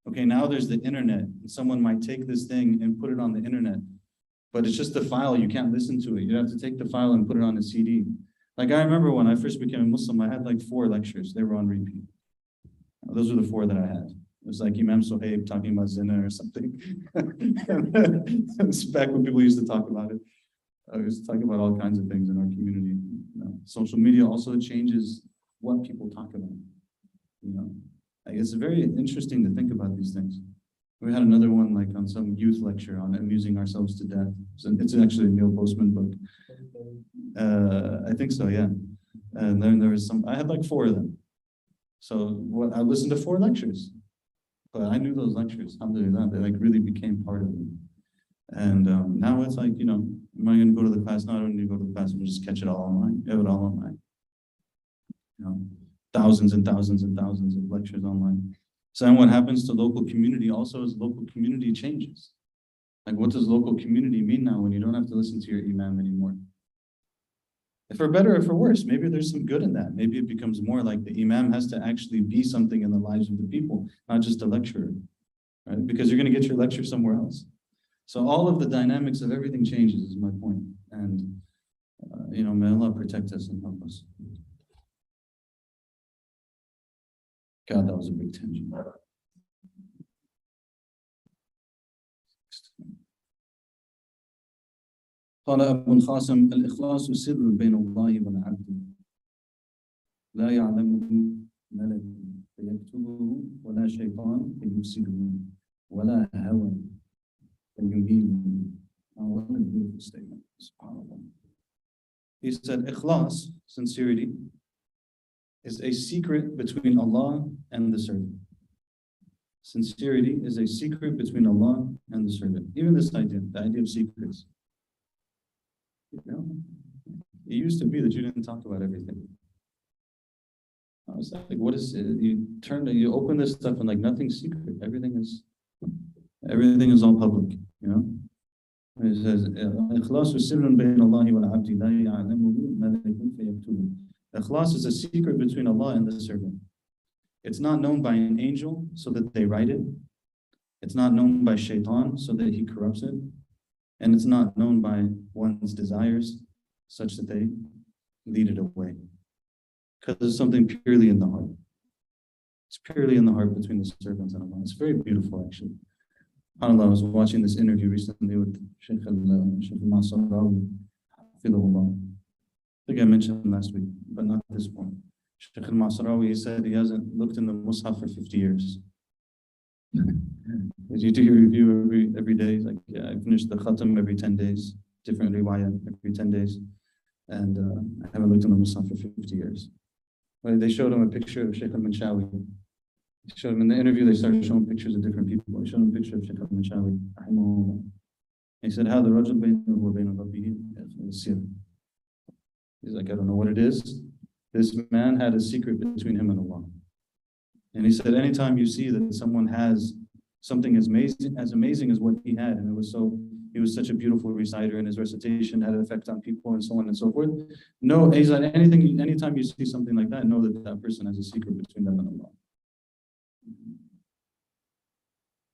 [SPEAKER 1] okay, now there's the internet, and someone might take this thing and put it on the internet, but it's just a file, you can't listen to it. You have to take the file and put it on a CD. Like, I remember when I first became a Muslim, I had like 4 lectures, they were on repeat. Those were the 4 that I had. It was like Imam Suhaib talking about zina or something. It's back when people used to talk about it. I was talking about all kinds of things in our community. Social media also changes what people talk about. Like, it's very interesting to think about these things. We had another one like on some youth lecture on amusing ourselves to death. So it's actually a Neil Postman book. I think so, yeah. And then there was I had like 4 of them. So I listened to 4 lectures. But I knew those lectures, alhamdulillah, they like really became part of me. And now it's like, am I going to go to the class? No, I don't need to go to the class. We'll just catch it all online. Have it all online. Thousands and thousands and thousands of lectures online. So then what happens to local community also is local community changes. Like, what does local community mean now when you don't have to listen to your imam anymore? For better or for worse, maybe there's some good in that. Maybe it becomes more like the imam has to actually be something in the lives of the people, not just a lecturer, right? Because you're going to get your lecture somewhere else. So all of the dynamics of everything changes is my point. And, may Allah protect us and help us. God, that was a big tangent. قال أبو القاسم الإخلاص سر بين الله والعبد لا يعلمه ملك فيكتبه ولا شيطان فيفسده ولا هوى فيميله. What a beautiful statement. SubhanAllah. He said, Ikhlas, sincerity, is a secret between Allah and the servant. Sincerity is a secret between Allah and the servant. Even this idea, the idea of secrets. It used to be that you didn't talk about everything. I was like, what is it? You open this stuff and like nothing's secret. Everything is all public, It says, Ikhlas is a secret between Allah and the servant. It's not known by an angel so that they write it. It's not known by shaitan so that he corrupts it. And it's not known by one's desires such that they lead it away. Because it's something purely in the heart. It's purely in the heart between the servants and Allah. It's very beautiful, actually. SubhanAllah, I was watching this interview recently with Shaykh Jamaal Diwan. I think I mentioned last week, but not this one. Shaykh Jamaal, he said he hasn't looked in the Mus'haf for 50 years. You do your review every day. Like, I finish the khatam every 10 days, different riwayah every 10 days. And I haven't looked in the Mus'haf for 50 years. But they showed him a picture of Shaykh al-Manshawi. They showed him in the interview, they started showing pictures of different people. They showed him a picture of Shaykh al-Manshawi. He said, how the Rajul Baynahu wa Bayna Rabbihi sir. He's like, I don't know what it is. This man had a secret between him and Allah. And he said, anytime you see that someone has something as amazing as what he had, and he was such a beautiful reciter, and his recitation had an effect on people, and so on and so forth. No, he's like, anytime you see something like that, know that that person has a secret between them and Allah.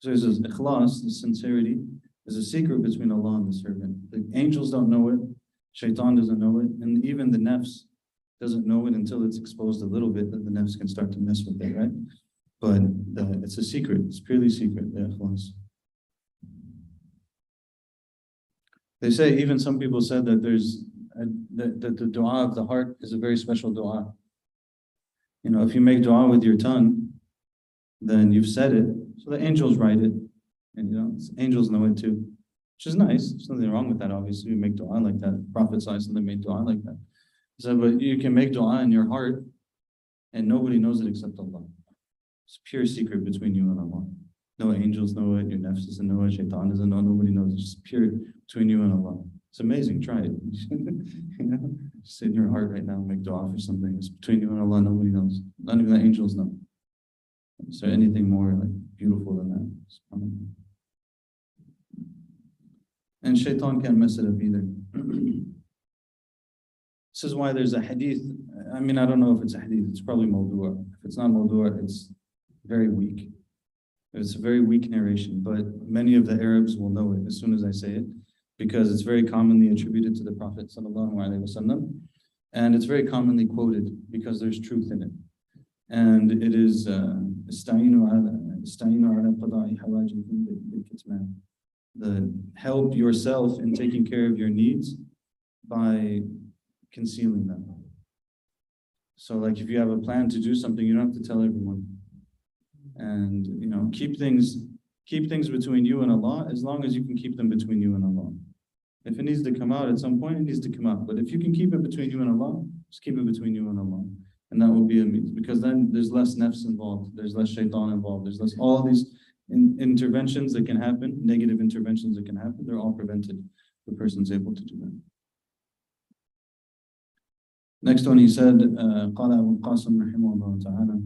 [SPEAKER 1] So he says, Ikhlas, the sincerity, is a secret between Allah and the servant. The angels don't know it, shaitan doesn't know it, and even the nafs doesn't know it until it's exposed a little bit, that the nafs can start to mess with it, right? But it's a secret, it's purely secret, the ikhlas. They say, even some people said that that the dua of the heart is a very special dua. If you make dua with your tongue, then you've said it, so the angels write it, and angels know it too, which is nice. There's nothing wrong with that, obviously. You make dua like that. Prophet ﷺ made dua like that. So, but you can make dua in your heart, and nobody knows it except Allah. It's a pure secret between you and Allah. No angels know it, your nafs doesn't know it, shaitan doesn't know, nobody knows. It's just pure between you and Allah. It's amazing, try it. Just sit in your heart right now, make dua for something. It's between you and Allah, nobody knows. Not even the angels know. Is there anything more beautiful than that? And shaitan can't mess it up either. This is why there's a hadith. I don't know if it's a hadith, it's probably mawdu'a. If it's not mawdu'a, it's very weak. It's a very weak narration, but many of the Arabs will know it as soon as I say it, because it's very commonly attributed to the Prophet ﷺ, and it's very commonly quoted because there's truth in it. And it is the help yourself in taking care of your needs by concealing them. So like if you have a plan to do something, you don't have to tell everyone. And keep things between you and Allah, as long as you can keep them between you and Allah. If it needs to come out at some point, it needs to come out. But if you can keep it between you and Allah, just keep it between you and Allah. And that will be a means, because then there's less nafs involved, there's less shaitan involved, there's less all these interventions that can happen, negative interventions that can happen, they're all prevented. The person's able to do that. Next one, he said, قال أبو القاسم رحمه الله تعالى.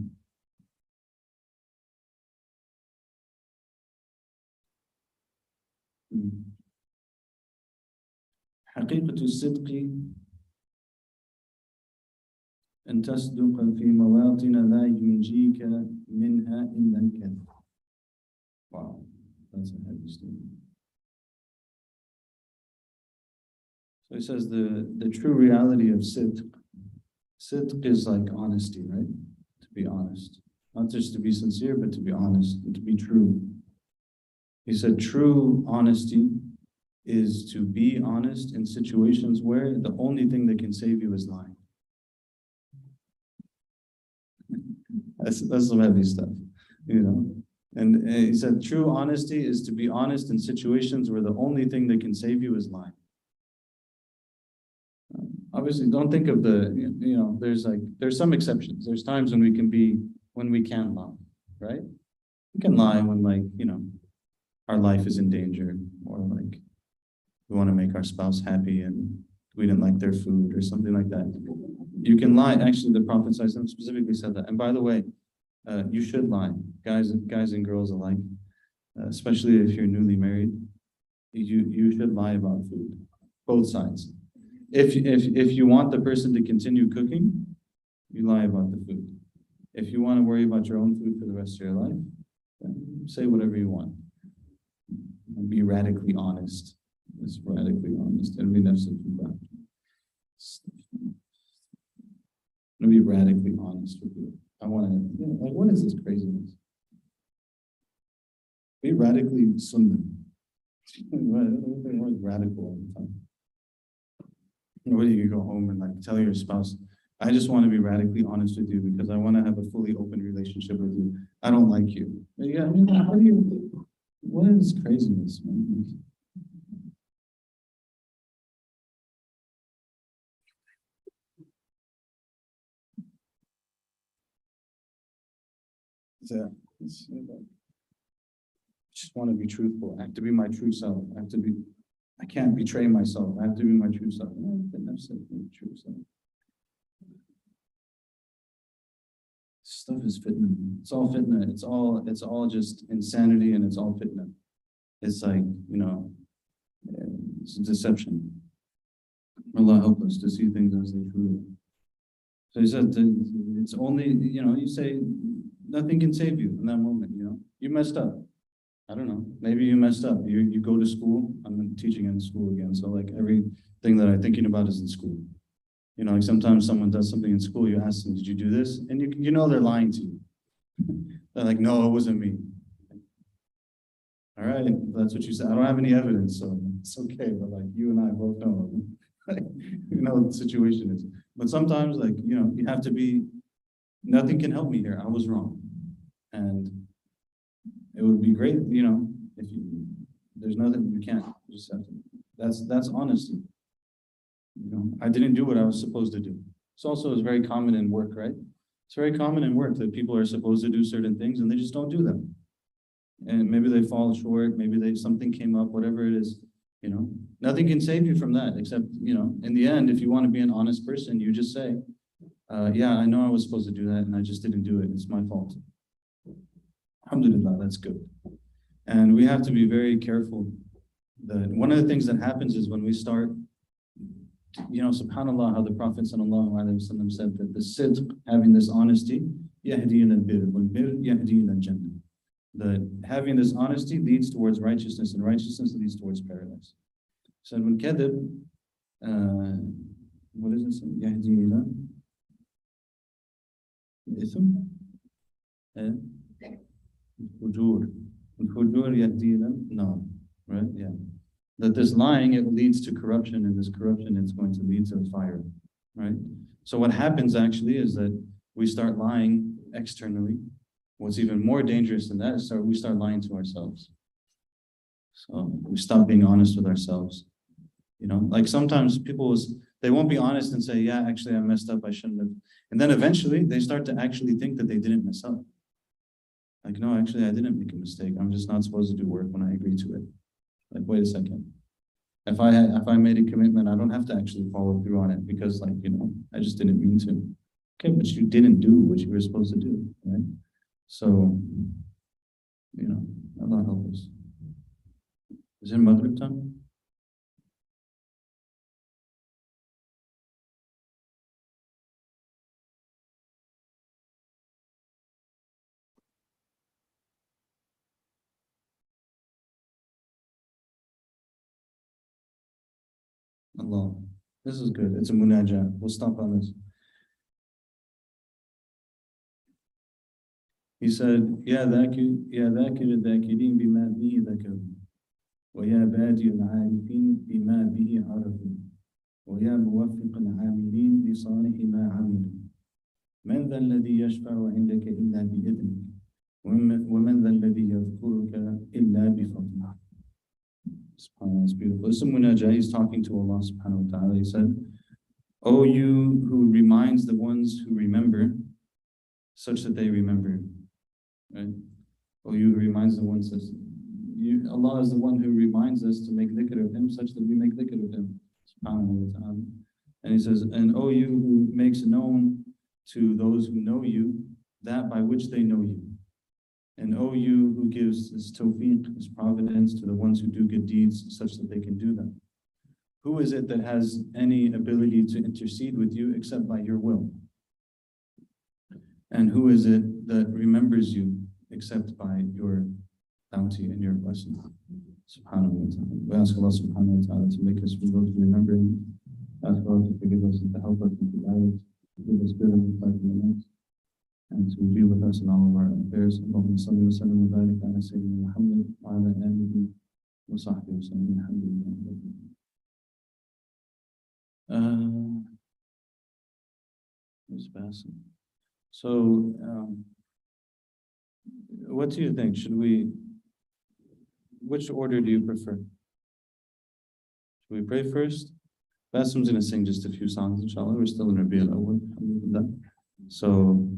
[SPEAKER 1] حقيقة الصدق أن تصدق في مواطن لا ينجيك منها إلا الكذب. Wow, that's a heavy statement. So he says the true reality of sidq. Sidq is like honesty, right? To be honest. Not just to be sincere, but to be honest and to be true. He said true honesty is to be honest in situations where the only thing that can save you is lying. That's some heavy stuff, you know. And he said true honesty is to be honest in situations where the only thing that can save you is lying. Obviously, don't think of there's some exceptions. There's times when we can lie, right? We can lie when our life is in danger, or like we want to make our spouse happy and we didn't like their food or something like that. You can lie. Actually, the Prophet ﷺ specifically said that. And by the way, you should lie, guys and girls alike, especially if you're newly married. You should lie about food, both sides. If you want the person to continue cooking, you lie about the food. If you want to worry about your own food for the rest of your life, then say whatever you want. Be radically honest. It's radically honest. And be be radically honest with you. I want to, what is this craziness? Be radically sunnah. What is radical all the time? What do you go home and tell your spouse, I just want to be radically honest with you because I want to have a fully open relationship with you. I don't like you. Yeah, what is craziness, man? Just want to be truthful. I have to be my true self. I can't betray myself. I have to be my true self. True self. Stuff is fitna. It's all fitna. It's all just insanity, and it's all fitna. It's it's a deception. Allah help us to see things as they truly are. So he said, it's only, you say nothing can save you in that moment, You messed up. I don't know. Maybe you messed up. You go to school. I'm teaching in school again. So everything that I'm thinking about is in school. Sometimes someone does something in school, you ask them, did you do this? And they're lying to you. They're like, no, it wasn't me. All right, that's what you said. I don't have any evidence, so it's okay. But you and I both know, what the situation is. But sometimes, you have to be, nothing can help me here. I was wrong. And it would be great, if there's nothing, you can't just have to, that's honesty. I didn't do what I was supposed to do. It's also very common in work, right? It's very common in work that people are supposed to do certain things and they just don't do them. And maybe they fall short, maybe something came up, whatever it is, nothing can save you from that except, in the end, if you want to be an honest person, you just say, yeah, I know I was supposed to do that and I just didn't do it. It's my fault. Alhamdulillah, that's good. And we have to be very careful that one of the things that happens is when we start, subhanAllah, how the Prophet ﷺ said that the sidq, having this honesty, yahdi ila al-bir, wal-bir yahdi ila al-jannah. That having this honesty leads towards righteousness, and righteousness leads towards paradise. So when kadhib, what is it? Yahdi ila al-ithm? Fujur. Fujur yahdi ila al-nar. Right? Yeah. That this lying, it leads to corruption, and this corruption is going to lead to fire, right? So what happens actually is that we start lying externally. What's even more dangerous than that is we start lying to ourselves. So we stop being honest with ourselves. Sometimes they won't be honest and say, yeah, actually I messed up, I shouldn't have. And then eventually they start to actually think that they didn't mess up. No, actually I didn't make a mistake. I'm just not supposed to do work when I agree to it. Wait a second. If I made a commitment, I don't have to actually follow through on it because I just didn't mean to. Okay, but you didn't do what you were supposed to do, right? So, Allah help us. Is it Maghrib time? Allah. This is good. It's a munajat. We'll stop on this. He said, يا ذاكر الذاكرين بما به ذكروا ويا بادي العارفين بما به عرفوا ويا موفق العاملين بصالح ما عملوا من ذا الذي يشفع عندك إلا بإذنك ومن ذا الذي يذكرك إلا بفضلك. SubhanAllah, it's beautiful. This is munajah. He's talking to Allah subhanahu wa ta'ala. He said, O you who reminds the ones who remember such that they remember. Right? O you who reminds the ones that Allah is the one who reminds us to make dhikr of Him such that we make dhikr of Him. Subhanahu wa ta'ala. And He says, and O you who makes known to those who know you that by which they know you. And O you who gives His tawfiq, His providence to the ones who do good deeds such that they can do them. Who is it that has any ability to intercede with you except by your will? And who is it that remembers you except by your bounty and your blessing? Subhanahu wa ta'ala. We ask Allah subhanahu wa ta'ala to make us from those who remember Him. Ask Allah to forgive us and to help us and to guide us, to give us good and life in the next, and to be with us in all of our affairs. Allahumma salli wa sallim wa barik ala Sayyidina Muhammad wa ala alihi wa sahbihi wa sallam. Alhamdulillah. It's passing. So, what do you think? Which order do you prefer? Should we pray first? Basim's going to sing just a few songs, inshallah. We're still in Rabi al-Awwal. So,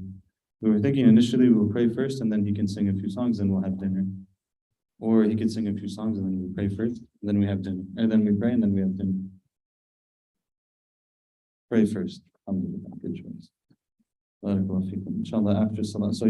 [SPEAKER 1] we were thinking initially we'll pray first and then he can sing a few songs and we'll have dinner. Or he could sing a few songs and then we pray first, and then we have dinner. And then we pray and then we have dinner. Pray first. Alhamdulillah. Good choice. Barakallahu feekum. Inshallah, after salah. So,